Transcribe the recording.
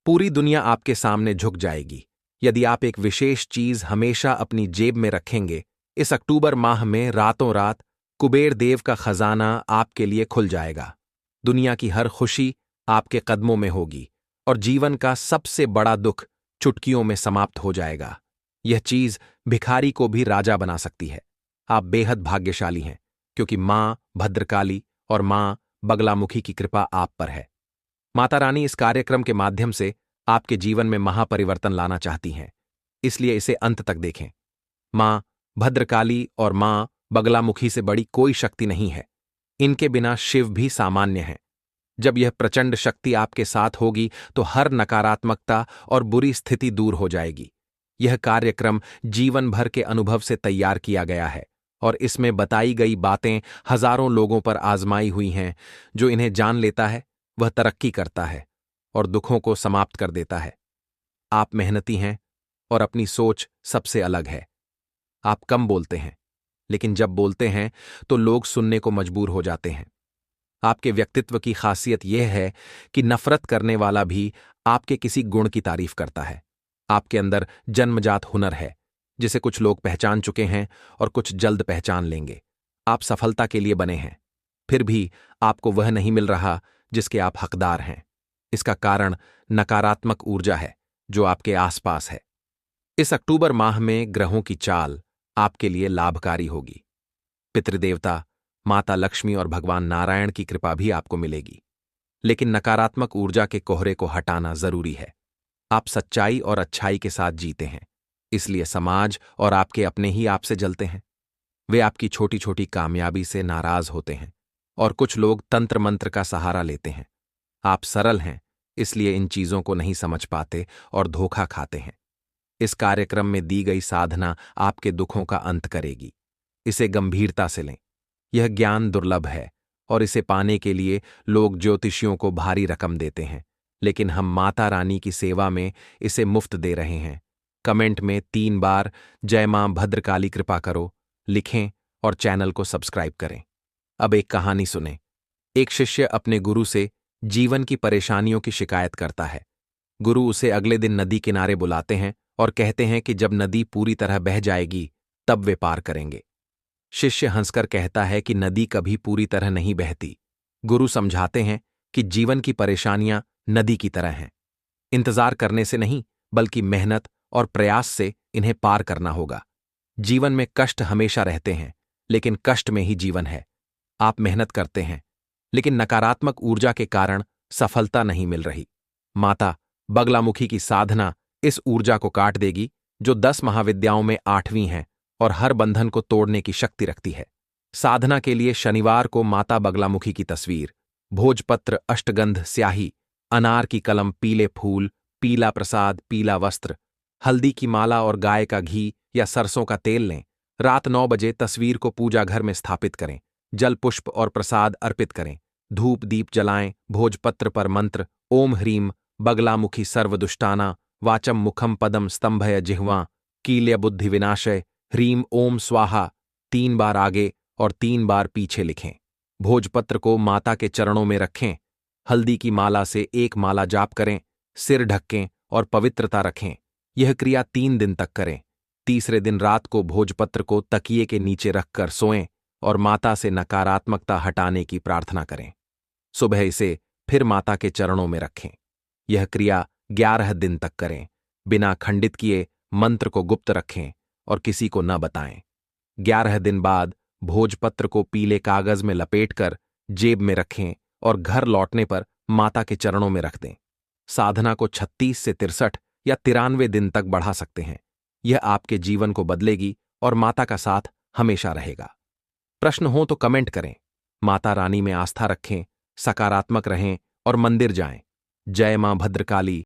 पूरी दुनिया आपके सामने झुक जाएगी यदि आप एक विशेष चीज हमेशा अपनी जेब में रखेंगे। इस अक्टूबर माह में रातों रात कुबेर देव का खजाना आपके लिए खुल जाएगा। दुनिया की हर खुशी आपके कदमों में होगी और जीवन का सबसे बड़ा दुख चुटकियों में समाप्त हो जाएगा। यह चीज भिखारी को भी राजा बना सकती है। आप बेहद भाग्यशाली हैं क्योंकि मां भद्रकाली और मां बगलामुखी की कृपा आप पर है। माता रानी इस कार्यक्रम के माध्यम से आपके जीवन में महापरिवर्तन लाना चाहती हैं, इसलिए इसे अंत तक देखें। मां भद्रकाली और मां बगलामुखी से बड़ी कोई शक्ति नहीं है। इनके बिना शिव भी सामान्य हैं। जब यह प्रचंड शक्ति आपके साथ होगी तो हर नकारात्मकता और बुरी स्थिति दूर हो जाएगी। यह कार्यक्रम जीवन भर के अनुभव से तैयार किया गया है और इसमें बताई गई बातें हजारों लोगों पर आजमाई हुई हैं। जो इन्हें जान लेता है वह तरक्की करता है और दुखों को समाप्त कर देता है। आप मेहनती हैं और अपनी सोच सबसे अलग है। आप कम बोलते हैं, लेकिन जब बोलते हैं तो लोग सुनने को मजबूर हो जाते हैं। आपके व्यक्तित्व की खासियत यह है कि नफरत करने वाला भी आपके किसी गुण की तारीफ करता है। आपके अंदर जन्मजात हुनर है जिसे कुछ लोग पहचान चुके हैं और कुछ जल्द पहचान लेंगे। आप सफलता के लिए बने हैं, फिर भी आपको वह नहीं मिल रहा जिसके आप हकदार हैं। इसका कारण नकारात्मक ऊर्जा है जो आपके आसपास है। इस अक्टूबर माह में ग्रहों की चाल आपके लिए लाभकारी होगी। पितृदेवता, माता लक्ष्मी और भगवान नारायण की कृपा भी आपको मिलेगी, लेकिन नकारात्मक ऊर्जा के कोहरे को हटाना जरूरी है। आप सच्चाई और अच्छाई के साथ जीते हैं, इसलिए समाज और आपके अपने ही आपसे जलते हैं। वे आपकी छोटी छोटी कामयाबी से नाराज होते हैं और कुछ लोग तंत्र मंत्र का सहारा लेते हैं। आप सरल हैं, इसलिए इन चीजों को नहीं समझ पाते और धोखा खाते हैं। इस कार्यक्रम में दी गई साधना आपके दुखों का अंत करेगी। इसे गंभीरता से लें। यह ज्ञान दुर्लभ है और इसे पाने के लिए लोग ज्योतिषियों को भारी रकम देते हैं, लेकिन हम माता रानी की सेवा में इसे मुफ्त दे रहे हैं। कमेंट में 3 बार जय मां भद्रकाली कृपा करो लिखें और चैनल को सब्सक्राइब करें। अब एक कहानी सुनें। एक शिष्य अपने गुरु से जीवन की परेशानियों की शिकायत करता है। गुरु उसे अगले दिन नदी किनारे बुलाते हैं और कहते हैं कि जब नदी पूरी तरह बह जाएगी तब वे पार करेंगे। शिष्य हंसकर कहता है कि नदी कभी पूरी तरह नहीं बहती। गुरु समझाते हैं कि जीवन की परेशानियां नदी की तरह हैं। इंतजार करने से नहीं, बल्कि मेहनत और प्रयास से इन्हें पार करना होगा। जीवन में कष्ट हमेशा रहते हैं, लेकिन कष्ट में ही जीवन है। आप मेहनत करते हैं, लेकिन नकारात्मक ऊर्जा के कारण सफलता नहीं मिल रही। माता बगलामुखी की साधना इस ऊर्जा को काट देगी, जो 10 महाविद्याओं में 8वीं है और हर बंधन को तोड़ने की शक्ति रखती है। साधना के लिए शनिवार को माता बगलामुखी की तस्वीर, भोजपत्र, अष्टगंध, स्याही, अनार की कलम, पीले फूल, पीला प्रसाद, पीला वस्त्र, हल्दी की माला और गाय का घी या सरसों का तेल लें। रात 9 बजे तस्वीर को पूजा घर में स्थापित करें। जल, पुष्प और प्रसाद अर्पित करें। धूप दीप जलाएं। भोजपत्र पर मंत्र ओम ह्रीम बगलामुखी सर्वदुष्टाना वाचम मुखम पदम स्तंभय जिह्वा कील्य बुद्धि विनाशय ह्रीम ओम स्वाहा 3 बार आगे और 3 बार पीछे लिखें। भोजपत्र को माता के चरणों में रखें। हल्दी की माला से 1 माला जाप करें। सिर ढकें और पवित्रता रखें। यह क्रिया 3 दिन तक करें। तीसरे दिन रात को भोजपत्र को तकिए के नीचे रखकर सोएं और माता से नकारात्मकता हटाने की प्रार्थना करें। सुबह इसे फिर माता के चरणों में रखें। यह क्रिया 11 दिन तक करें। बिना खंडित किए मंत्र को गुप्त रखें और किसी को न बताएं। 11 दिन बाद भोजपत्र को पीले कागज में लपेटकर जेब में रखें और घर लौटने पर माता के चरणों में रख दें। साधना को 36 से 63 या 93 दिन तक बढ़ा सकते हैं। यह आपके जीवन को बदलेगी और माता का साथ हमेशा रहेगा। प्रश्न हो तो कमेंट करें। माता रानी में आस्था रखें, सकारात्मक रहें और मंदिर जाएं। जय मां भद्रकाली,